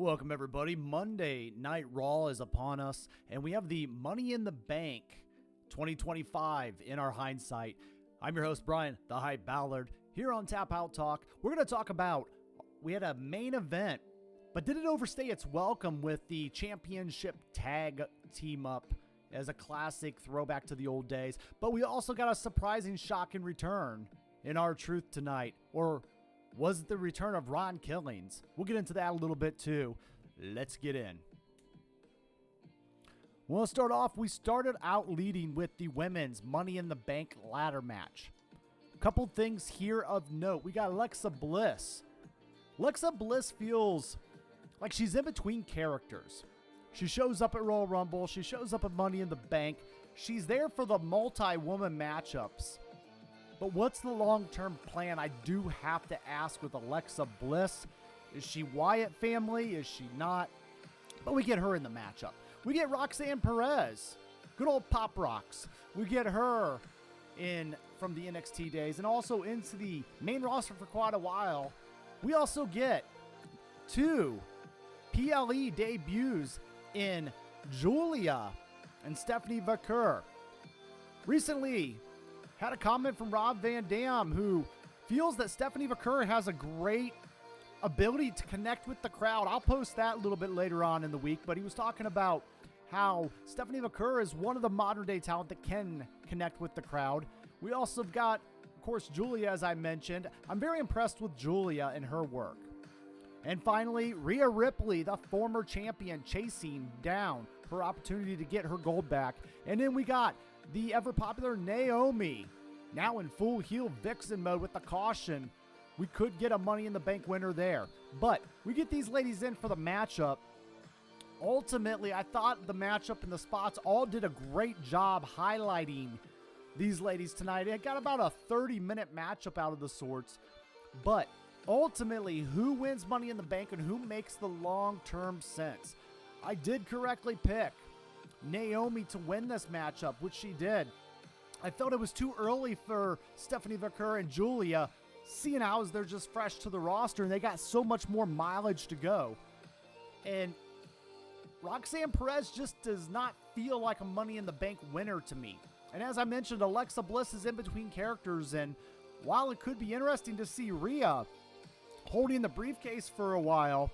Welcome everybody. Monday Night Raw is upon us, and we have the Money in the Bank 2025 in our hindsight. I'm your host, Bryan, the Hype Ballard, here on Tap Out Talk. We're going to talk about, we had a main event, but did it overstay its welcome with the championship tag team up as a classic throwback to the old days? But we also got a surprising shock in return in our Truth Tonight, or was it the return of Ron Killings? We'll get into that a little bit too. Let's get in. We'll start off, we started out leading with the women's Money in the Bank ladder match. A couple things here of note. We got Alexa Bliss. Alexa Bliss feels like she's in between characters. She shows up at Royal Rumble. She shows up at Money in the Bank. She's there for the multi-woman matchups. But what's the long-term plan? I do have to ask with Alexa Bliss. Is she Wyatt family? Is she not? But we get her in the matchup. We get Roxanne Perez. Good old Pop Rocks. We get her in from the NXT days and also into the main roster for quite a while. We also get two PLE debuts in Julia and Stephanie Vaquer. Recently, had a comment from Rob Van Dam, who feels that Stephanie Vaquer has a great ability to connect with the crowd. I'll post that a little bit later on in the week, but he was talking about how Stephanie Vaquer is one of the modern day talent that can connect with the crowd. We also got, of course, Julia, as I mentioned. I'm very impressed with Julia and her work. And finally, Rhea Ripley, the former champion, chasing down her opportunity to get her gold back. And then we got the ever-popular Naomi, now in full heel Vixen mode with the caution. We could get a Money in the Bank winner there. But we get these ladies in for the matchup. Ultimately, I thought the matchup and the spots all did a great job highlighting these ladies tonight. It got about a 30-minute matchup out of the sorts. But ultimately, who wins Money in the Bank and who makes the long-term sense? I did correctly pick Naomi to win this matchup, which she did. I felt it was too early for Stephanie Vaquer and Julia, seeing how they're just fresh to the roster and they got so much more mileage to go. And Roxanne Perez just does not feel like a Money in the Bank winner to me. And as I mentioned, Alexa Bliss is in between characters, and while it could be interesting to see Rhea holding the briefcase for a while,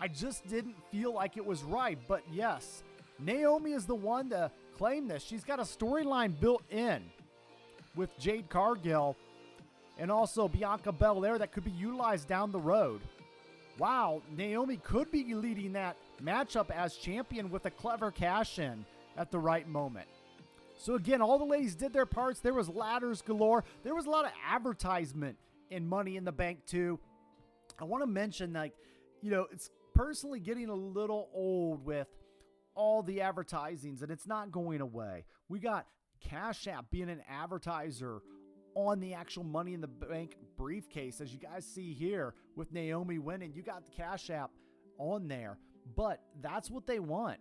I just didn't feel like it was right. But yes, Naomi is the one to claim this. She's got a storyline built in with Jade Cargill and also Bianca Belair that could be utilized down the road. Wow, Naomi could be leading that matchup as champion with a clever cash-in at the right moment. So again, all the ladies did their parts. There was ladders galore. There was a lot of advertisement in Money in the Bank too. I want to mention, it's personally getting a little old with all the advertisings, and it's not going away. We got Cash App being an advertiser on the actual Money in the Bank briefcase, as you guys see here with Naomi winning. You got the Cash App on there, but that's what they want.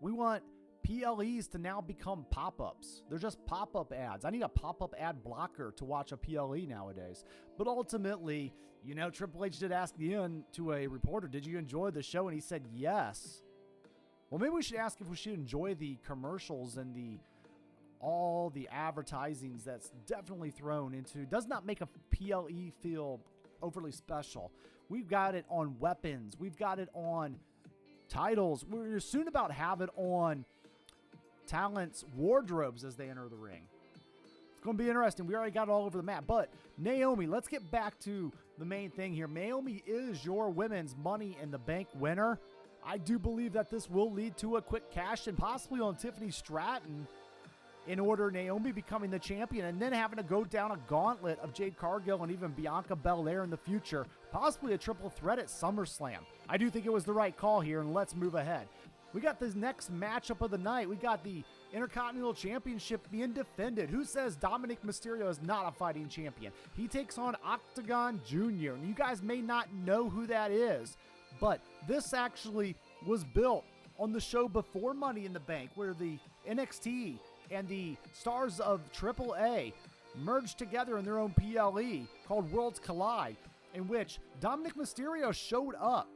We want PLEs to now become pop-ups. They're just pop-up ads. I need a pop-up ad blocker to watch a PLE nowadays. But ultimately, Triple H did ask Ian to a reporter, did you enjoy the show? And he said yes. Well, maybe we should ask if we should enjoy the commercials and all the advertisings that's definitely thrown into. Does not make a PLE feel overly special. We've got it on weapons. We've got it on titles. We're soon about to have it on talents' wardrobes as they enter the ring. It's going to be interesting. We already got it all over the map. But Naomi, let's get back to the main thing here. Naomi is your women's Money in the Bank winner. I do believe that this will lead to a quick cash and possibly on Tiffany Stratton in order Naomi becoming the champion and then having to go down a gauntlet of Jade Cargill and even Bianca Belair in the future. Possibly a triple threat at SummerSlam. I do think it was the right call here, and let's move ahead. We got this next matchup of the night. We got the Intercontinental Championship being defended. Who says Dominic Mysterio is not a fighting champion? He takes on Octagon Jr., and you guys may not know who that is, but this actually was built on the show before Money in the Bank, where the NXT and the stars of AAA merged together in their own PLE called Worlds Collide, in which Dominic Mysterio showed up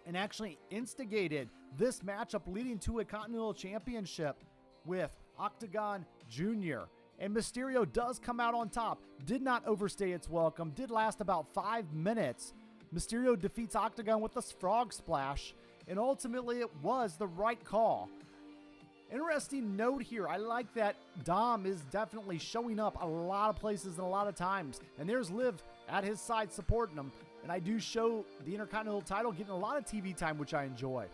and actually instigated this matchup leading to a Continental Championship with Octagon Jr. And Mysterio does come out on top. Did not overstay its welcome. Did last about 5 minutes. Mysterio defeats Octagon with a frog splash, and ultimately it was the right call. Interesting note here, I like that Dom is definitely showing up a lot of places and a lot of times. And there's Liv at his side supporting him. And I do show the Intercontinental title getting a lot of TV time, which I enjoy.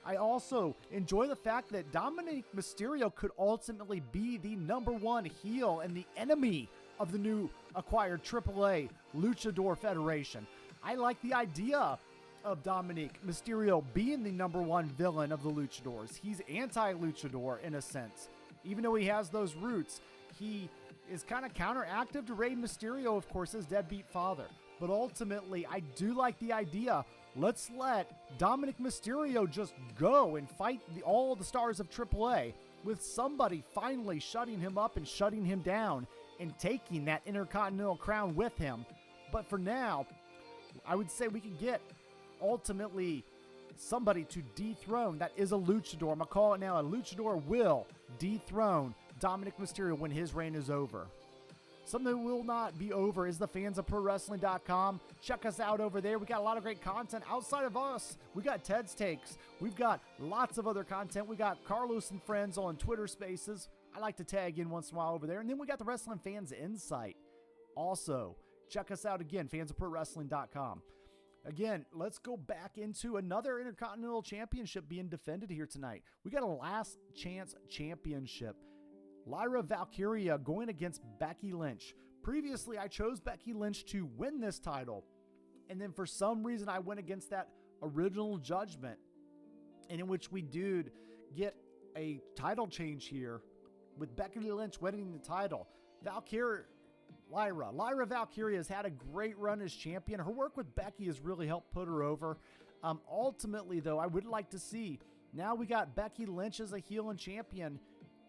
I also enjoy the fact that Dominic Mysterio could ultimately be the #1 heel and the enemy of the new acquired AAA Luchador Federation. I like the idea of Dominic Mysterio being the #1 villain of the Luchadors. He's anti-Luchador in a sense. Even though he has those roots, he is kind of counteractive to Rey Mysterio, of course, his deadbeat father. But ultimately, I do like the idea. Let's let Dominic Mysterio just go and fight all the stars of AAA with somebody finally shutting him up and shutting him down and taking that Intercontinental crown with him. But for now, I would say we can get ultimately somebody to dethrone that is a Luchador. I'm going to call it now. A Luchador will dethrone Dominic Mysterio when his reign is over. Something that will not be over is the fans of ProWrestling.com. Check us out over there. We got a lot of great content outside of us. We got Ted's Takes. We've got lots of other content. We got Carlos and Friends on Twitter Spaces. I like to tag in once in a while over there. And then we got the Wrestling Fans Insight. Also, check us out again, fans of ProWrestling.com. Again, let's go back into another Intercontinental Championship being defended here tonight. We got a Last Chance Championship. Lyra Valkyria going against Becky Lynch. Previously, I chose Becky Lynch to win this title. And then for some reason, I went against that original judgment. And in which we did get a title change here with Becky Lynch winning the title. Lyra Valkyria has had a great run as champion. Her work with Becky has really helped put her over. Ultimately, though, I would like to see, now we got Becky Lynch as a heel and champion.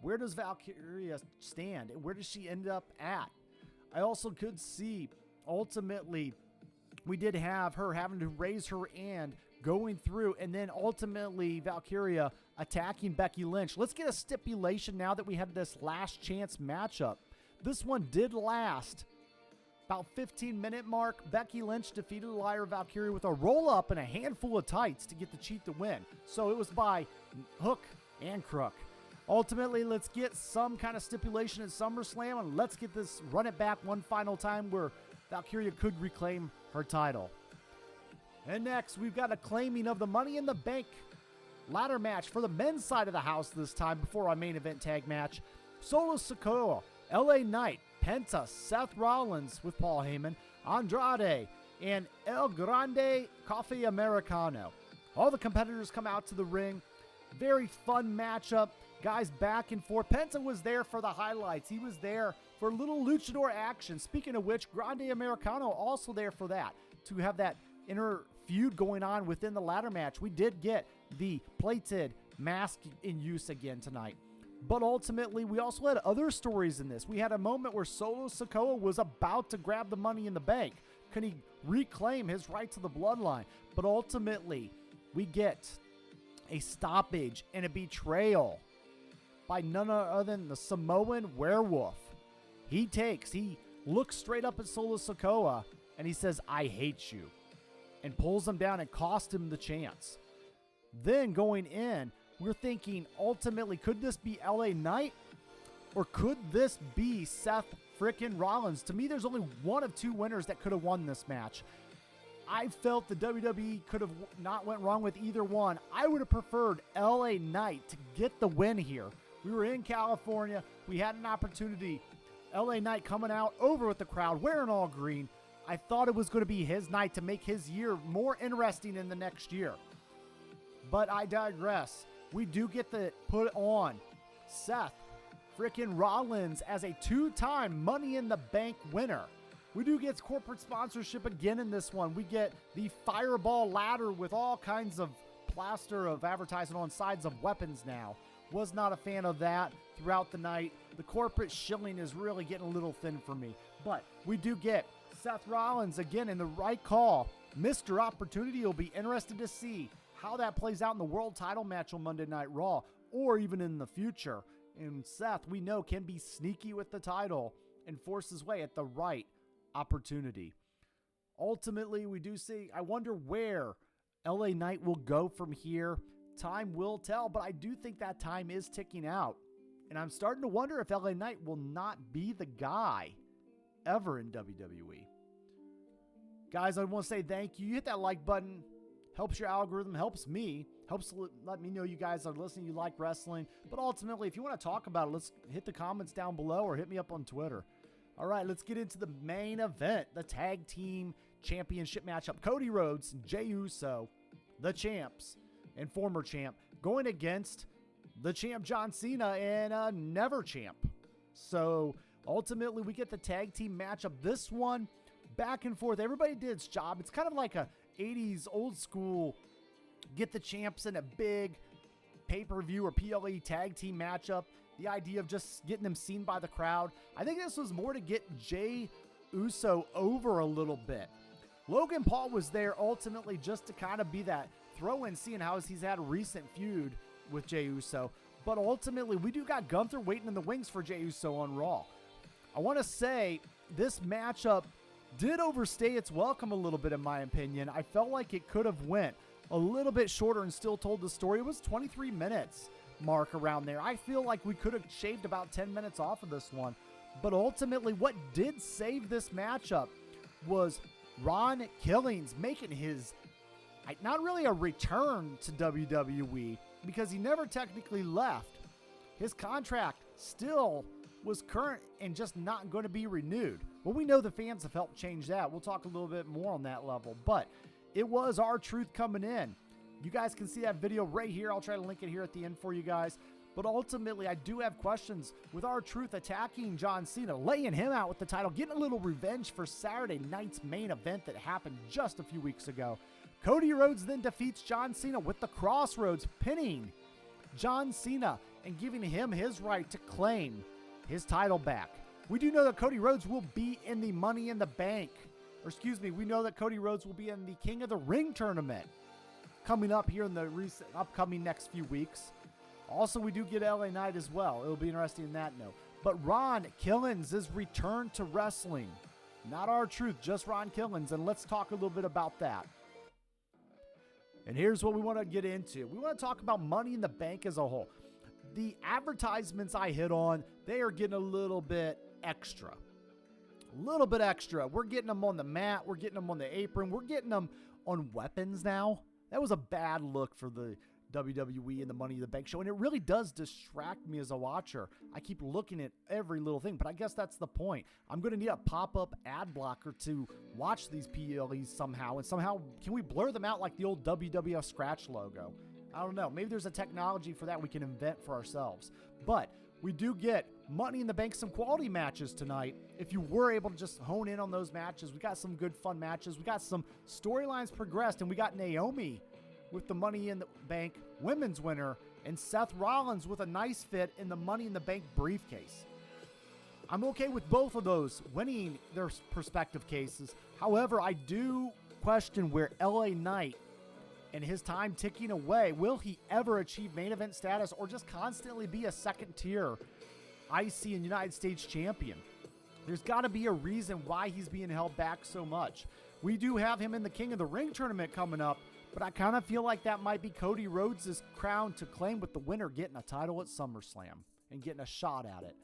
Where does Valkyria stand? And where does she end up at? I also could see, ultimately, we did have her having to raise her hand, going through, and then ultimately Valkyria attacking Becky Lynch. Let's get a stipulation now that we have this last chance matchup. This one did last about 15-minute mark. Becky Lynch defeated Lyra Valkyria with a roll-up and a handful of tights to get the cheat to win. So it was by hook and crook. Ultimately, let's get some kind of stipulation at SummerSlam, and let's get this, run it back one final time where Valkyria could reclaim her title. And next, we've got a claiming of the Money in the Bank ladder match for the men's side of the house this time before our main event tag match. Solo Sikoa, LA Knight, Penta, Seth Rollins with Paul Heyman, Andrade, and El Grande Coffee Americano. All the competitors come out to the ring. Very fun matchup. Guys back and forth. Penta was there for the highlights. He was there for a little luchador action. Speaking of which, Grande Americano also there for that, to have that inner feud going on within the ladder match. We did get the plated mask in use again tonight. But ultimately, we also had other stories in this. We had a moment where Solo Sikoa was about to grab the Money in the Bank. Can he reclaim his right to the bloodline? But ultimately, we get a stoppage and a betrayal by none other than the Samoan Werewolf. He looks straight up at Solo Sikoa and he says, "I hate you," and pulls him down and cost him the chance. Then going in, we're thinking, ultimately, could this be LA Knight? Or could this be Seth frickin' Rollins? To me, there's only one of two winners that could have won this match. I felt the WWE could have not went wrong with either one. I would have preferred LA Knight to get the win here. We were in California. We had an opportunity. LA Knight coming out over with the crowd, wearing all green. I thought it was going to be his night to make his year more interesting in the next year. But I digress. We do get to put on Seth frickin' Rollins as a two-time Money in the Bank winner. We do get corporate sponsorship again in this one. We get the Fireball ladder with all kinds of plaster of advertising on sides of weapons now. Was not a fan of that throughout the night. The corporate shilling is really getting a little thin for me. But we do get Seth Rollins again in the right call. Mr. Opportunity. You'll be interested to see how that plays out in the world title match on Monday Night Raw, or even in the future. And Seth, we know, can be sneaky with the title and force his way at the right opportunity. Ultimately, we do see, I wonder where LA Knight will go from here. Time will tell, but I do think that time is ticking out. And I'm starting to wonder if LA Knight will not be the guy ever in WWE. Guys, I want to say thank you. You hit that like button. Helps your algorithm, helps me, helps let me know you guys are listening, you like wrestling. But ultimately, if you want to talk about it, let's hit the comments down below or hit me up on Twitter. All right, let's get into the main event, the Tag Team Championship matchup. Cody Rhodes and Jey Uso, the champs and former champ, going against the champ John Cena and a never champ. So ultimately, we get the tag team matchup. This one, back and forth. Everybody did its job. It's kind of like a 80s old school get the champs in a big pay-per-view or PLE tag team matchup. The idea of just getting them seen by the crowd. I think this was more to get Jey Uso over a little bit. Logan Paul was there ultimately just to kind of be that throw-in, seeing how he's had a recent feud with Jey Uso. But ultimately, we do got Gunther waiting in the wings for Jey Uso on Raw. I want to say this matchup did overstay its welcome a little bit, in my opinion. I felt like it could have went a little bit shorter and still told the story. It was 23 minutes mark around there. I feel like we could have shaved about 10 minutes off of this one. But ultimately, what did save this matchup was Ron Killings making his, not really a return to WWE, because he never technically left. His contract still was current and just not going to be renewed. Well, we know the fans have helped change that. We'll talk a little bit more on that level, but it was R-Truth coming in. You guys can see that video right here. I'll try to link it here at the end for you guys. But ultimately, I do have questions with R-Truth attacking John Cena, laying him out with the title, getting a little revenge for Saturday night's main event that happened just a few weeks ago. Cody Rhodes then defeats John Cena with the Crossroads, pinning John Cena and giving him his right to claim his title back. We do know that Cody Rhodes will be in the Money in the Bank. Or excuse me, we know that Cody Rhodes will be in the King of the Ring tournament coming up here in the upcoming next few weeks. Also, we do get LA Knight as well. It'll be interesting in that note. But Ron Killings is returned to wrestling. Not R-Truth, just Ron Killings. And let's talk a little bit about that. And here's what we want to get into. We want to talk about Money in the Bank as a whole. The advertisements I hit on, they are getting a little bit extra. A little bit extra. We're getting them on the mat. We're getting them on the apron. We're getting them on weapons now. That was a bad look for the WWE and the Money in the Bank show, and it really does distract me as a watcher. I keep looking at every little thing, but I guess that's the point. I'm going to need a pop-up ad blocker to watch these PLEs somehow, and somehow, can we blur them out like the old WWF scratch logo? I don't know. Maybe there's a technology for that we can invent for ourselves. But we do get Money in the Bank, some quality matches tonight. If you were able to just hone in on those matches, we got some good fun matches. We got some storylines progressed, and we got Naomi with the Money in the Bank women's winner, and Seth Rollins with a nice fit in the Money in the Bank briefcase. I'm okay with both of those winning their respective cases. However, I do question where LA Knight and his time ticking away, will he ever achieve main event status or just constantly be a second tier IC and United States champion? There's got to be a reason why he's being held back so much. We do have him in the King of the Ring tournament coming up, but I kind of feel like that might be Cody Rhodes' crown to claim, with the winner getting a title at SummerSlam and getting a shot at it.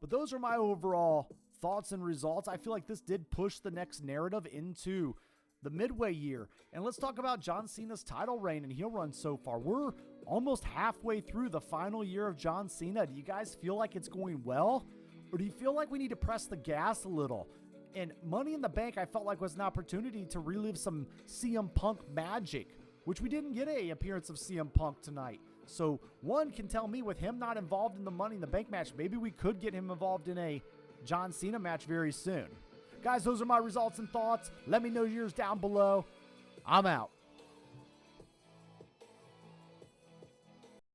But those are my overall thoughts and results. I feel like this did push the next narrative into the midway year. And let's talk about John Cena's title reign and heel run so far. We're almost halfway through the final year of John Cena. Do you guys feel like it's going well? Or do you feel like we need to press the gas a little? And Money in the Bank, I felt like, was an opportunity to relive some CM Punk magic, which we didn't get an appearance of CM Punk tonight. So one can tell me, with him not involved in the Money in the Bank match, maybe we could get him involved in a John Cena match very soon. Guys, those are my results and thoughts. Let me know yours down below. I'm out.